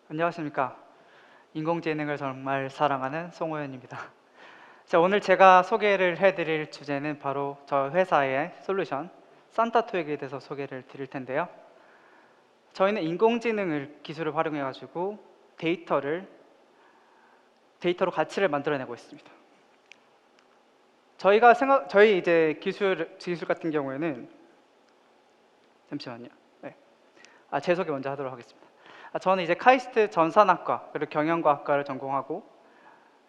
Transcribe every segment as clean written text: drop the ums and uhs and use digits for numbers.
안녕하십니까. 인공지능을 정말 사랑하는 송호연입니다. 자, 오늘 제가 소개를 해드릴 주제는 바로 저 회사의 솔루션 산타토익에 대해서 소개를 드릴 텐데요. 저희는 인공지능을 기술을 활용해가지고 데이터로 가치를 만들어내고 있습니다. 저희 이제 기술 같은 경우에는 잠시만요. 네. 제 소개 먼저 하도록 하겠습니다. 저는 이제 카이스트 전산학과 그리고 경영과학과를 전공하고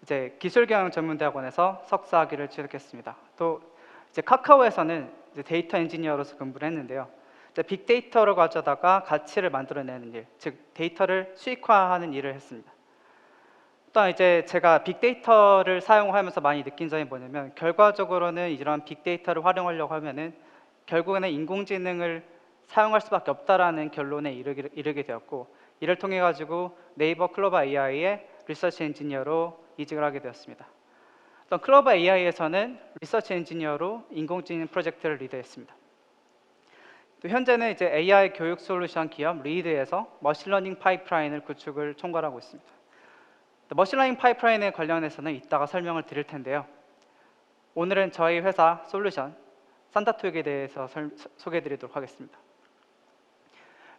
이제 기술경영전문대학원에서 석사학위를 취득했습니다. 또 이제 카카오에서는 이제 데이터 엔지니어로서 근무를 했는데요. 이제 빅데이터를 가져다가 가치를 만들어내는 일, 즉 데이터를 수익화하는 일을 했습니다. 또한 이제 제가 빅데이터를 사용하면서 많이 느낀 점이 뭐냐면 결과적으로는 이런 빅데이터를 활용하려고 하면은 결국에는 인공지능을 사용할 수밖에 없다라는 결론에 이르게 되었고, 이를 통해 가지고 네이버 클로버 AI의 리서치 엔지니어로 이직을 하게 되었습니다. 또 클로버 AI에서는 리서치 엔지니어로 인공지능 프로젝트를 리드했습니다. 또 현재는 이제 AI 교육 솔루션 기업 리드에서 머신러닝 파이프라인을 구축을 총괄하고 있습니다. 머신러닝 파이프라인에 관련해서는 이따가 설명을 드릴 텐데요. 오늘은 저희 회사 솔루션 산타토익에 대해서 소개해드리도록 하겠습니다.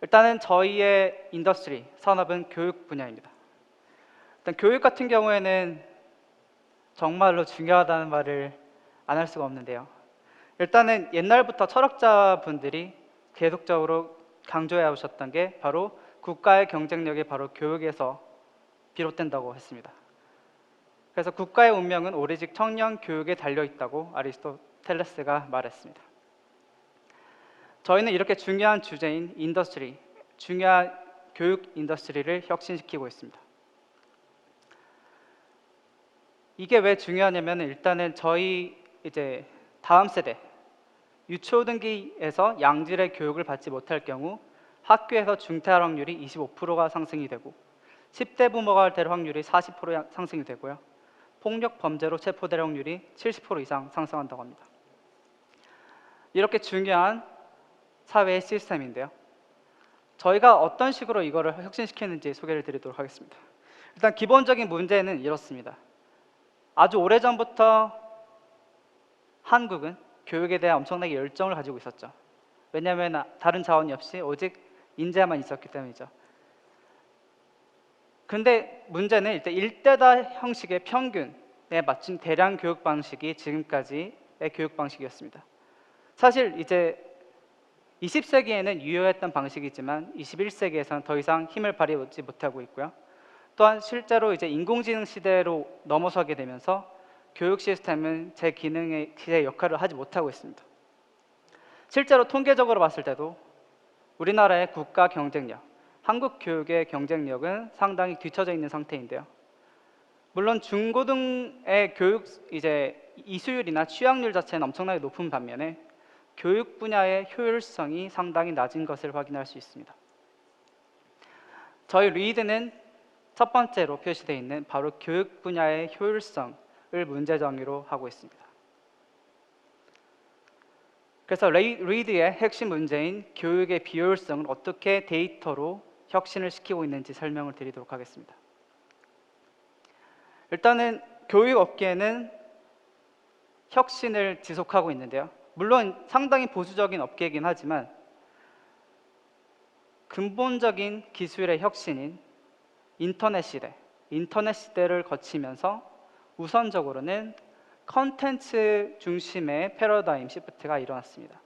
일단은 저희의 인더스트리, 산업은 교육 분야입니다. 일단 교육 같은 경우에는 정말로 중요하다는 말을 안 할 수가 없는데요. 일단은 옛날부터 철학자분들이 계속적으로 강조해 오셨던 게 바로 국가의 경쟁력이 바로 교육에서 비롯된다고 했습니다. 그래서 국가의 운명은 오로지 청년 교육에 달려있다고 아리스토텔레스가 말했습니다. 저희는 이렇게 중요한 주제인 중요한 교육 인더스트리를 혁신시키고 있습니다. 이게 왜 중요하냐면 일단은 저희 이제 다음 세대 유초등기에서 양질의 교육을 받지 못할 경우 학교에서 중퇴할 확률이 25%가 상승이 되고 10대 부모가 될 확률이 40% 상승이 되고요. 폭력 범죄로 체포될 확률이 70% 이상 상승한다고 합니다. 이렇게 중요한 사회의 시스템인데요. 저희가 어떤 식으로 이거를 혁신시키는지 소개를 드리도록 하겠습니다. 일단 기본적인 문제는 이렇습니다. 아주 오래전부터 한국은 교육에 대한 엄청나게 열정을 가지고 있었죠. 왜냐하면 다른 자원이 없이 오직 인재만 있었기 때문이죠. 근데 문제는 일단 일대다 형식의 평균에 맞춘 대량 교육 방식이 지금까지의 교육 방식이었습니다. 사실 이제 20세기에는 유효했던 방식이지만 21세기에서는 더 이상 힘을 발휘하지 못하고 있고요. 또한 실제로 이제 인공지능 시대로 넘어서게 되면서 교육 시스템은 제 역할을 하지 못하고 있습니다. 실제로 통계적으로 봤을 때도 우리나라의 국가 경쟁력, 한국 교육의 경쟁력은 상당히 뒤처져 있는 상태인데요. 물론 중고등의 교육 이수율이나 취약률 자체는 엄청나게 높은 반면에 교육 분야의 효율성이 상당히 낮은 것을 확인할 수 있습니다. 저희 리드는 첫 번째로 표시되어 있는 바로 교육 분야의 효율성을 문제 정의로 하고 있습니다. 그래서 리드의 핵심 문제인 교육의 비효율성을 어떻게 데이터로 혁신을 시키고 있는지 설명을 드리도록 하겠습니다. 일단은 교육 업계는 혁신을 지속하고 있는데요. 물론 상당히 보수적인 업계이긴 하지만 근본적인 기술의 혁신인 인터넷 시대를 거치면서 우선적으로는 컨텐츠 중심의 패러다임 시프트가 일어났습니다.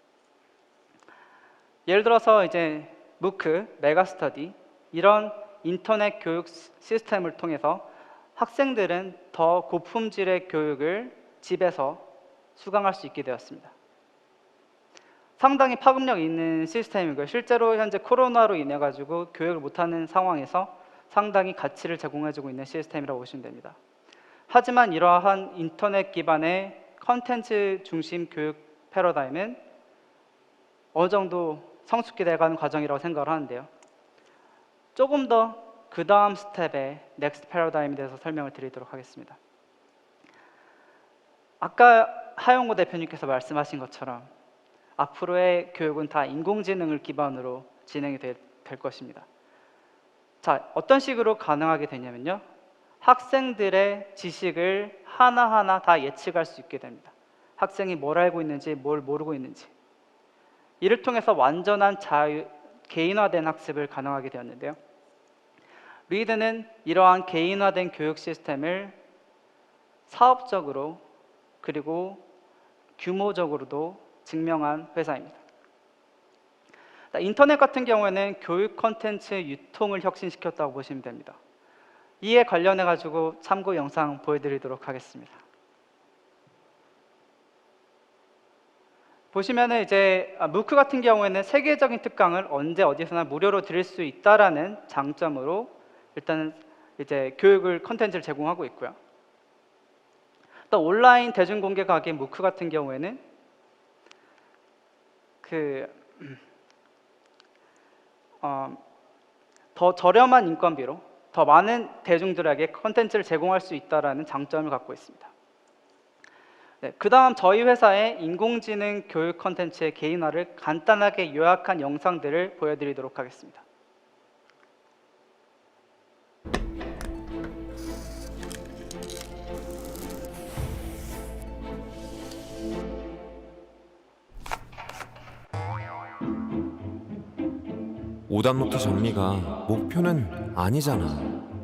예를 들어서 이제 무크, 메가스터디 이런 인터넷 교육 시스템을 통해서 학생들은 더 고품질의 교육을 집에서 수강할 수 있게 되었습니다. 상당히 파급력 있는 시스템이고요. 실제로 현재 코로나로 인해 가지고 교육을 못하는 상황에서 상당히 가치를 제공해주고 있는 시스템이라고 보시면 됩니다. 하지만 이러한 인터넷 기반의 컨텐츠 중심 교육 패러다임은 어느 정도 성숙기 돼가는 과정이라고 생각을 하는데요. 조금 더 그 다음 스텝의 넥스트 패러다임에 대해서 설명을 드리도록 하겠습니다. 아까 하용우 대표님께서 말씀하신 것처럼 앞으로의 교육은 다 인공지능을 기반으로 진행이 될 것입니다. 자, 어떤 식으로 가능하게 되냐면요. 학생들의 지식을 하나하나 다 예측할 수 있게 됩니다. 학생이 뭘 알고 있는지, 뭘 모르고 있는지. 이를 통해서 완전한 개인화된 학습을 가능하게 되었는데요. 리드는 이러한 개인화된 교육 시스템을 사업적으로 그리고 규모적으로도 증명한 회사입니다. 인터넷 같은 경우에는 교육 콘텐츠 유통을 혁신시켰다고 보시면 됩니다. 이에 관련해 가지고 참고 영상 보여드리도록 하겠습니다. 보시면은 이제 무크 같은 경우에는 세계적인 특강을 언제 어디서나 무료로 들을 수 있다라는 장점으로 일단 이제 교육을 콘텐츠를 제공하고 있고요. 또 온라인 대중공개 강의 무크 같은 경우에는 더 저렴한 인건비로 더 많은 대중들에게 콘텐츠를 제공할 수 있다는 장점을 갖고 있습니다. 네, 그 다음 저희 회사의 인공지능 교육 콘텐츠의 개인화를 간단하게 요약한 영상들을 보여드리도록 하겠습니다. 오답노트 정리가 목표는 아니잖아.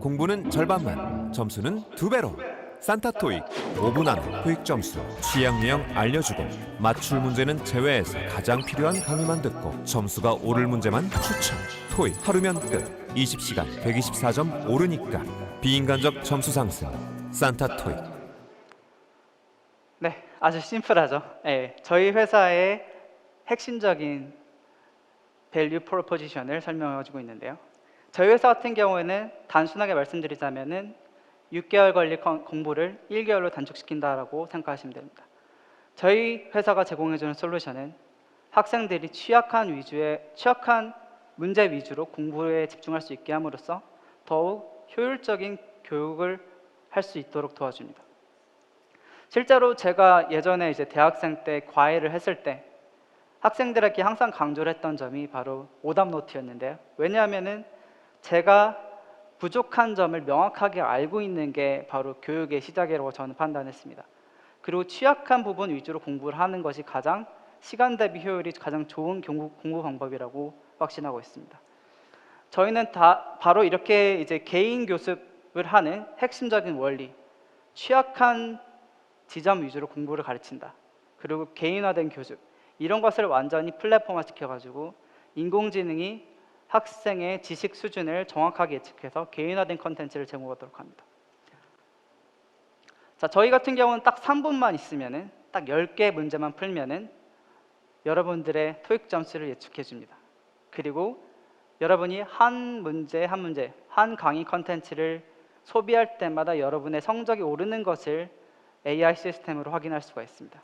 공부는 절반만, 점수는 2배로. 산타토익 5분 안에 토익 점수, 취약 유형 알려주고 맞출 문제는 제외해서 가장 필요한 강의만 듣고 점수가 오를 문제만 추천. 토익 하루면 끝. 20시간 124점 오르니까 비인간적 점수 상승. 산타토익. 네, 아주 심플하죠. 네, 저희 회사의 핵심적인 밸류 프로포지션을 설명해주고 있는데요. 저희 회사 같은 경우에는 단순하게 말씀드리자면은 6개월 걸릴 공부를 1개월로 단축시킨다라고 생각하시면 됩니다. 저희 회사가 제공해주는 솔루션은 학생들이 취약한 문제 위주로 공부에 집중할 수 있게 함으로써 더욱 효율적인 교육을 할 수 있도록 도와줍니다. 실제로 제가 예전에 이제 대학생 때 과외를 했을 때 학생들에게 항상 강조를 했던 점이 바로 오답 노트였는데요. 왜냐하면은 제가 부족한 점을 명확하게 알고 있는 게 바로 교육의 시작이라고 저는 판단했습니다. 그리고 취약한 부분 위주로 공부를 하는 것이 가장 시간 대비 효율이 가장 좋은 공부 방법이라고 확신하고 있습니다. 저희는 바로 이렇게 이제 개인 교습을 하는 핵심적인 원리, 취약한 지점 위주로 공부를 가르친다. 그리고 개인화된 교습, 이런 것을 완전히 플랫폼화 시켜가지고 인공지능이 학생의 지식 수준을 정확하게 예측해서 개인화된 컨텐츠를 제공하도록 합니다. 자, 저희 같은 경우는 딱 3분만 있으면은 딱 10개 문제만 풀면은 여러분들의 토익 점수를 예측해 줍니다. 그리고 여러분이 한 문제, 한 강의 컨텐츠를 소비할 때마다 여러분의 성적이 오르는 것을 AI 시스템으로 확인할 수가 있습니다.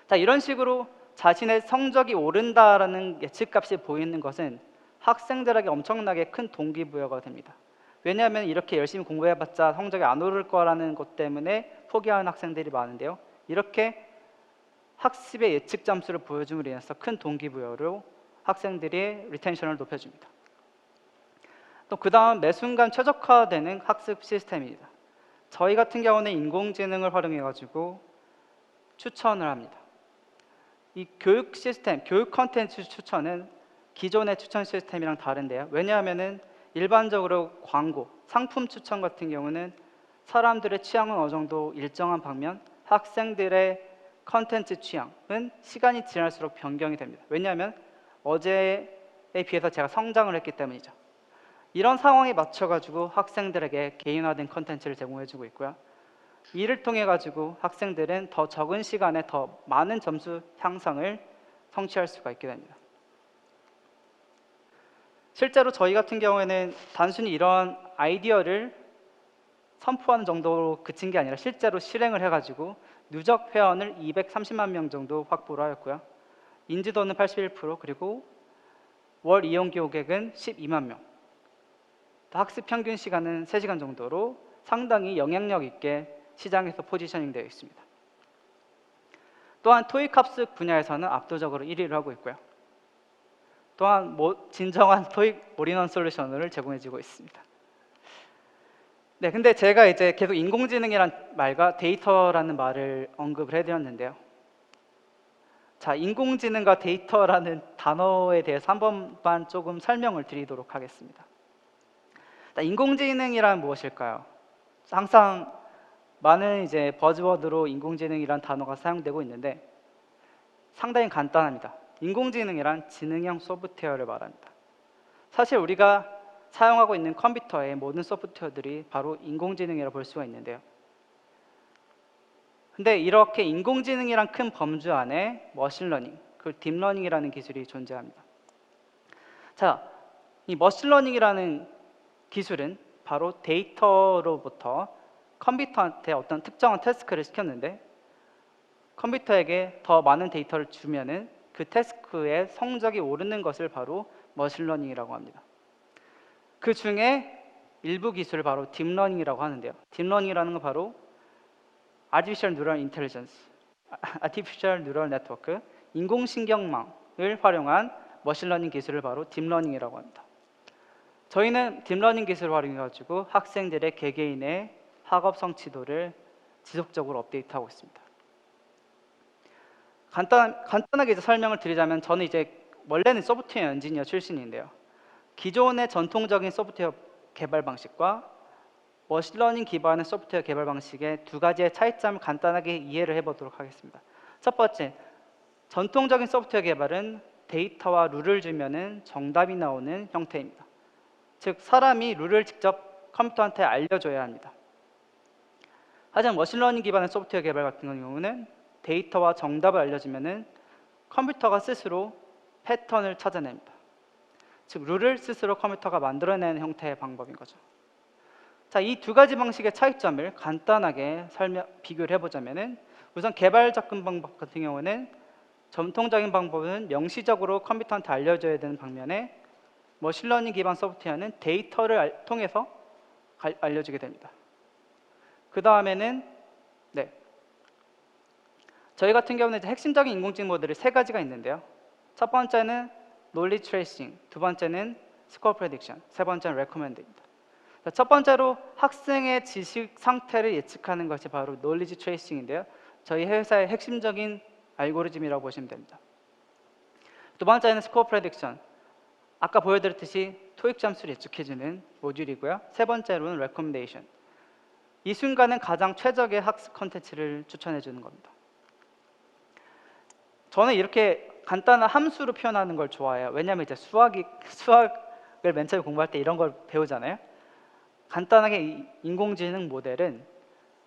자, 이런 식으로 자신의 성적이 오른다라는 예측값이 보이는 것은 학생들에게 엄청나게 큰 동기부여가 됩니다. 왜냐하면 이렇게 열심히 공부해봤자 성적이 안 오를 거라는 것 때문에 포기하는 학생들이 많은데요. 이렇게 학습의 예측 점수를 보여줌으로 인해서 큰 동기부여로 학생들의 리텐션을 높여줍니다. 또 그 다음 매 순간 최적화되는 학습 시스템입니다. 저희 같은 경우는 인공지능을 활용해가지고 추천을 합니다. 이 교육 시스템, 교육 컨텐츠 추천은 기존의 추천 시스템이랑 다른데요. 왜냐하면은 일반적으로 광고, 상품 추천 같은 경우는 사람들의 취향은 어느 정도 일정한 반면 학생들의 컨텐츠 취향은 시간이 지날수록 변경이 됩니다. 왜냐하면 어제에 비해서 제가 성장을 했기 때문이죠. 이런 상황에 맞춰가지고 학생들에게 개인화된 컨텐츠를 제공해주고 있고요. 이를 통해 가지고 학생들은 더 적은 시간에 더 많은 점수 향상을 성취할 수가 있게 됩니다. 실제로 저희 같은 경우에는 단순히 이런 아이디어를 선포하는 정도로 그친 게 아니라 실제로 실행을 해가지고 누적 회원을 230만 명 정도 확보를 하였고요. 인지도는 81%, 그리고 월 이용 고객은 12만 명. 학습 평균 시간은 3시간 정도로 상당히 영향력 있게 시장에서 포지셔닝 되어 있습니다. 또한 토익 학습 분야에서는 압도적으로 1위를 하고 있고요. 또한 진정한 토익 올인원 솔루션을 제공해주고 있습니다. 네, 근데 제가 이제 계속 인공지능이란 말과 데이터라는 말을 언급을 해드렸는데요. 자, 인공지능과 데이터라는 단어에 대해서 한 번만 조금 설명을 드리도록 하겠습니다. 인공지능이란 무엇일까요? 항상 많은 이제 버즈워드로 인공지능이란 단어가 사용되고 있는데 상당히 간단합니다. 인공지능이란 지능형 소프트웨어를 말합니다. 사실 우리가 사용하고 있는 컴퓨터의 모든 소프트웨어들이 바로 인공지능이라 볼 수가 있는데요. 근데 이렇게 인공지능이란 큰 범주 안에 머신러닝, 그 딥러닝이라는 기술이 존재합니다. 자, 이 머신러닝이라는 기술은 바로 데이터로부터 컴퓨터한테 어떤 특정한 태스크를 시켰는데 컴퓨터에게 더 많은 데이터를 주면은 그 태스크의 성적이 오르는 것을 바로 머신러닝이라고 합니다. 그 중에 일부 기술을 바로 딥러닝이라고 하는데요. 딥러닝이라는 건 바로 Artificial Neural Intelligence, Artificial Neural Network, 인공신경망을 활용한 머신러닝 기술을 바로 딥러닝이라고 합니다. 저희는 딥러닝 기술을 활용해가지고 학생들의 개개인의 학업 성취도를 지속적으로 업데이트하고 있습니다. 간단하게 이제 설명을 드리자면 저는 이제 원래는 소프트웨어 엔지니어 출신인데요. 기존의 전통적인 소프트웨어 개발 방식과 머신러닝 기반의 소프트웨어 개발 방식의 두 가지의 차이점을 간단하게 이해를 해보도록 하겠습니다. 첫 번째, 전통적인 소프트웨어 개발은 데이터와 룰을 주면은 정답이 나오는 형태입니다. 즉, 사람이 룰을 직접 컴퓨터한테 알려줘야 합니다. 하지만 머신러닝 기반의 소프트웨어 개발 같은 경우는 데이터와 정답을 알려주면은 컴퓨터가 스스로 패턴을 찾아냅니다. 즉, 룰을 스스로 컴퓨터가 만들어내는 형태의 방법인 거죠. 자, 이 두 가지 방식의 차이점을 간단하게 비교를 해보자면은 우선 개발 접근 방법 같은 경우는 전통적인 방법은 명시적으로 컴퓨터한테 알려줘야 되는 반면에 머신러닝 기반 소프트웨어는 데이터를 통해서 알려주게 됩니다. 그 다음에는 저희 같은 경우는 이제 핵심적인 인공지능 모델이 세 가지가 있는데요. 첫 번째는 knowledge tracing, 두 번째는 score prediction, 세 번째는 recommend입니다. 첫 번째로 학생의 지식 상태를 예측하는 것이 바로 knowledge tracing인데요. 저희 회사의 핵심적인 알고리즘이라고 보시면 됩니다. 두 번째는 score prediction, 아까 보여드렸듯이 토익 점수를 예측해주는 모듈이고요. 세 번째로는 recommendation, 이 순간은 가장 최적의 학습 컨텐츠를 추천해주는 겁니다. 저는 이렇게 간단한 함수로 표현하는 걸 좋아해요. 왜냐하면 이제 수학을 맨 처음에 공부할 때 이런 걸 배우잖아요. 간단하게 이 인공지능 모델은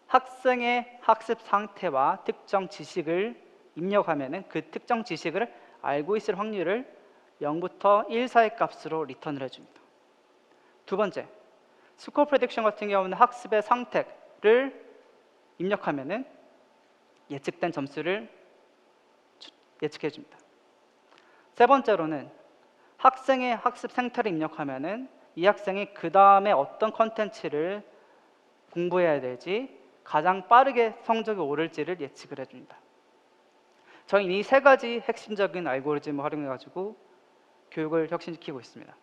학생의 학습 상태와 특정 지식을 입력하면은 그 특정 지식을 알고 있을 확률을 0부터 1 사이 값으로 리턴을 해줍니다. 두 번째, 스코어 프레딕션 같은 경우는 학습의 상태를 입력하면은 예측된 점수를 예측해 줍니다. 세 번째로는 학생의 학습 생태를 입력하면은 이 학생이 그 다음에 어떤 컨텐츠를 공부해야 될지 가장 빠르게 성적이 오를지를 예측을 해줍니다. 저희는 이 세 가지 핵심적인 알고리즘을 활용해가지고 교육을 혁신시키고 있습니다.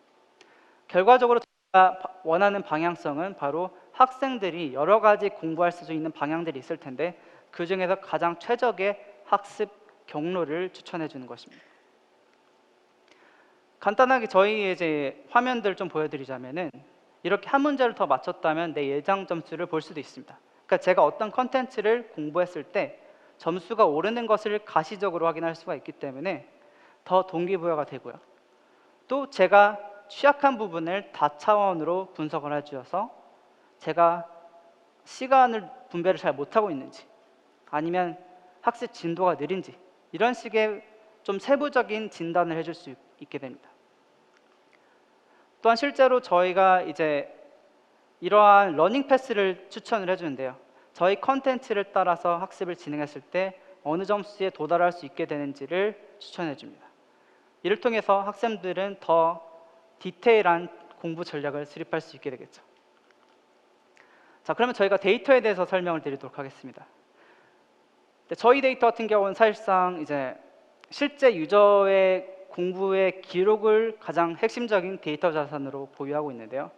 결과적으로 저희가 원하는 방향성은 바로 학생들이 여러 가지 공부할 수 있는 방향들이 있을 텐데 그 중에서 가장 최적의 학습 경로를 추천해 주는 것입니다. 간단하게 저희의 이제 화면들 좀 보여드리자면은 이렇게 한 문제를 더 맞췄다면 내 예상 점수를 볼 수도 있습니다. 그러니까 제가 어떤 컨텐츠를 공부했을 때 점수가 오르는 것을 가시적으로 확인할 수가 있기 때문에 더 동기부여가 되고요. 또 제가 취약한 부분을 다차원으로 분석을 해주셔서 제가 시간을 분배를 잘 못하고 있는지 아니면 학습 진도가 느린지 이런 식의 좀 세부적인 진단을 해줄 수 있게 됩니다. 또한 실제로 저희가 이제 이러한 러닝 패스를 추천을 해주는데요. 저희 컨텐츠를 따라서 학습을 진행했을 때 어느 점수에 도달할 수 있게 되는지를 추천해 줍니다. 이를 통해서 학생들은 더 디테일한 공부 전략을 수립할 수 있게 되겠죠. 자, 그러면 저희가 데이터에 대해서 설명을 드리도록 하겠습니다. 저희 데이터 같은 경우는 사실상 이제 실제 유저의 공부의 기록을 가장 핵심적인 데이터 자산으로 보유하고 있는데요.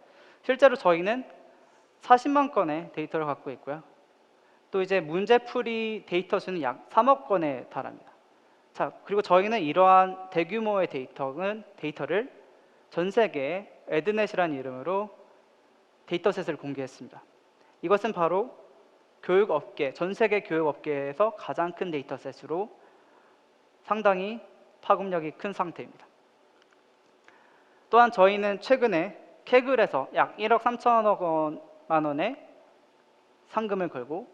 실제로 저희는 40만 건의 데이터를 갖고 있고요. 또 이제 문제풀이 데이터 수는 약 3억 건에 달합니다. 자, 그리고 저희는 이러한 대규모의 데이터를 전 세계에 에드넷이라는 이름으로 데이터셋을 공개했습니다. 이것은 바로 교육업계, 전 세계 교육업계에서 가장 큰 데이터셋으로 상당히 파급력이 큰 상태입니다. 또한 저희는 최근에 캐글에서 약 1억 3천억 원의 상금을 걸고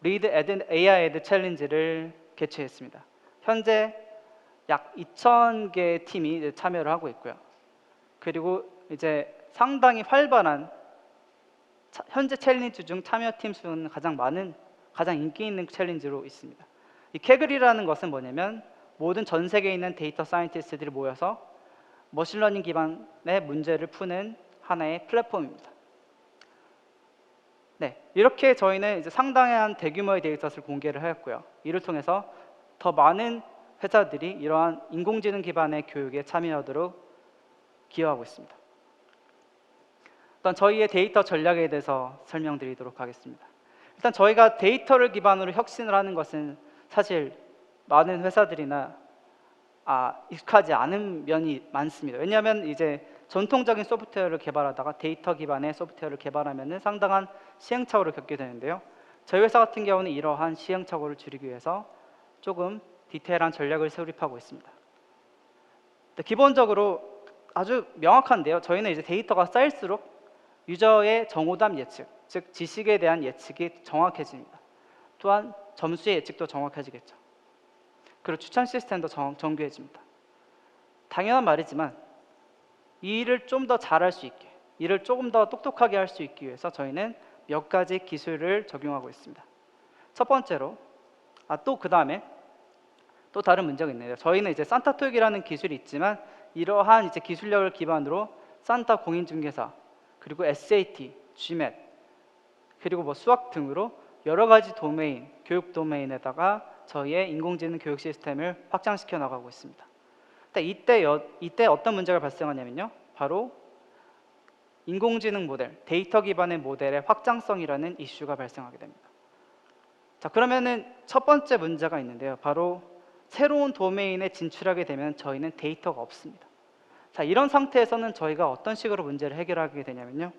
리드 AI 에드 챌린지를 개최했습니다. 현재 약 2,000개의 팀이 참여를 하고 있고요. 그리고 이제 상당히 활발한 현재 챌린지 중 참여팀 수는 가장 인기 있는 챌린지로 있습니다. 이 캐글이라는 것은 뭐냐면 모든 전 세계에 있는 데이터 사이언티스트들이 모여서 머신러닝 기반의 문제를 푸는 하나의 플랫폼입니다. 네, 이렇게 저희는 이제 상당한 대규모의 데이터를 공개를 하였고요. 이를 통해서 더 많은 회사들이 이러한 인공지능 기반의 교육에 참여하도록 기여하고 있습니다. 일단 저희의 데이터 전략에 대해서 설명드리도록 하겠습니다. 일단 저희가 데이터를 기반으로 혁신을 하는 것은 사실 많은 회사들이나 익숙하지 않은 면이 많습니다. 왜냐하면 이제 전통적인 소프트웨어를 개발하다가 데이터 기반의 소프트웨어를 개발하면 상당한 시행착오를 겪게 되는데요. 저희 회사 같은 경우는 이러한 시행착오를 줄이기 위해서 조금 디테일한 전략을 수립하고 있습니다. 기본적으로 아주 명확한데요. 저희는 이제 데이터가 쌓일수록 유저의 정오답 예측, 즉 지식에 대한 예측이 정확해집니다. 또한 점수의 예측도 정확해지겠죠. 그리고 추천 시스템도 정교해집니다. 당연한 말이지만 이 일을 좀 더 잘할 수 있게, 일을 조금 더 똑똑하게 할 수 있기 위해서 저희는 몇 가지 기술을 적용하고 있습니다. 첫 번째로 그 다음에 또 다른 문제가 있네요. 저희는 이제 산타 토익이라는 기술이 있지만 이러한 이제 기술력을 기반으로 산타 공인중개사, 그리고 SAT, GMAT, 그리고 뭐 수학 등으로 여러 가지 도메인, 교육 도메인에다가 저희의 인공지능 교육 시스템을 확장시켜 나가고 있습니다. 이때 어떤 문제가 발생하냐면요. 바로 인공지능 모델, 데이터 기반의 모델의 확장성이라는 이슈가 발생하게 됩니다. 자, 그러면은 첫 번째 문제가 있는데요. 바로 새로운 도메인에 진출하게 되면 저희는 데이터가 없습니다. 자, 이런 상태에서는 저희가 어떤 식으로 문제를 해결하게 되냐면요.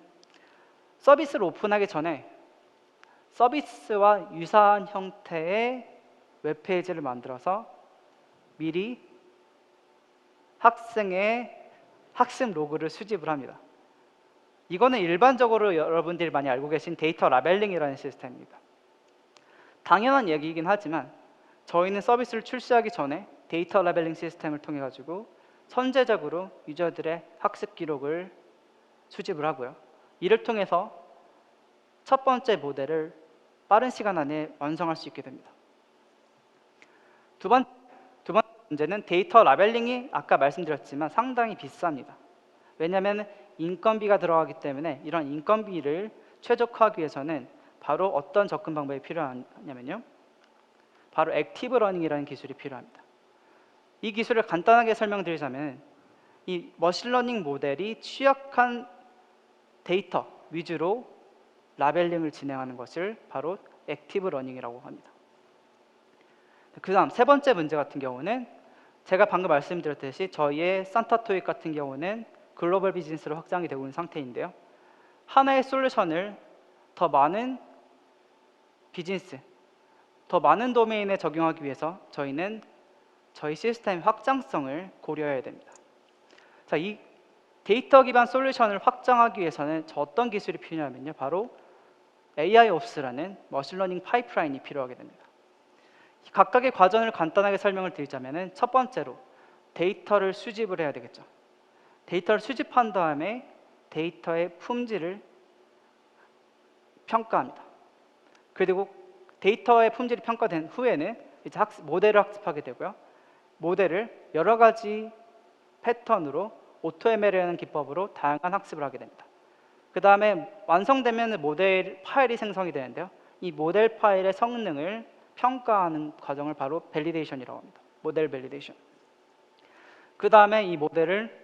서비스를 오픈하기 전에 서비스와 유사한 형태의 웹페이지를 만들어서 미리 학생의 학습 로그를 수집을 합니다. 이거는 일반적으로 여러분들이 많이 알고 계신 데이터 라벨링이라는 시스템입니다. 당연한 얘기이긴 하지만 저희는 서비스를 출시하기 전에 데이터 라벨링 시스템을 통해 가지고 선제적으로 유저들의 학습 기록을 수집을 하고요. 이를 통해서 첫 번째 모델을 빠른 시간 안에 완성할 수 있게 됩니다. 두 번째 문제는 데이터 라벨링이 아까 말씀드렸지만 상당히 비쌉니다. 왜냐하면 인건비가 들어가기 때문에 이런 인건비를 최적화하기 위해서는 바로 어떤 접근 방법이 필요하냐면요. 바로 액티브 러닝이라는 기술이 필요합니다. 이 기술을 간단하게 설명드리자면 이 머신러닝 모델이 취약한 데이터 위주로 라벨링을 진행하는 것을 바로 액티브 러닝이라고 합니다. 그 다음 세 번째 문제 같은 경우는 제가 방금 말씀드렸듯이 저희의 산타 토익 같은 경우는 글로벌 비즈니스로 확장이 되고 있는 상태인데요. 하나의 솔루션을 더 많은 비즈니스, 더 많은 도메인에 적용하기 위해서 저희는 저희 시스템의 확장성을 고려해야 됩니다. 자, 이 데이터 기반 솔루션을 확장하기 위해서는 어떤 기술이 필요하면요. 바로 AIOPS라는 머신러닝 파이프라인이 필요하게 됩니다. 각각의 과정을 간단하게 설명을 드리자면 첫 번째로 데이터를 수집을 해야 되겠죠. 데이터를 수집한 다음에 데이터의 품질을 평가합니다. 그리고 데이터의 품질이 평가된 후에는 이제 모델을 학습하게 되고요. 모델을 여러 가지 패턴으로 AutoML이라는 기법으로 다양한 학습을 하게 됩니다. 그 다음에 완성되면 모델 파일이 생성이 되는데요. 이 모델 파일의 성능을 평가하는 과정을 바로 밸리데이션이라고 합니다. 모델 밸리데이션. 그 다음에 이 모델을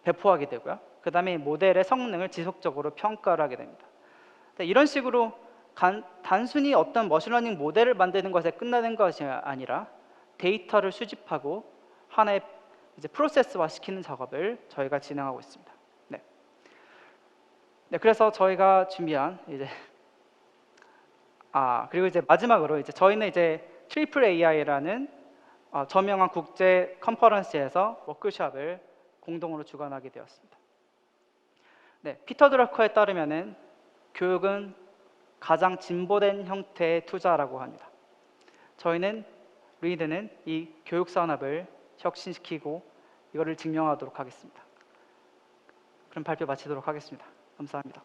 배포하게 되고요. 그 다음에 이 모델의 성능을 지속적으로 평가를 하게 됩니다. 이런 식으로 단순히 어떤 머신러닝 모델을 만드는 것에 끝나는 것이 아니라 데이터를 수집하고 하나의 이제 프로세스화 시키는 작업을 저희가 진행하고 있습니다. 네. 그래서 저희가 준비한 이제 그리고 이제 마지막으로 이제 저희는 이제 트리플 AI라는 저명한 국제 컨퍼런스에서 워크숍을 공동으로 주관하게 되었습니다. 네, 피터 드러커에 따르면은 교육은 가장 진보된 형태의 투자라고 합니다. 저희는 리드는 이 교육 산업을 혁신시키고 이거를 증명하도록 하겠습니다. 그럼 발표 마치도록 하겠습니다. 감사합니다.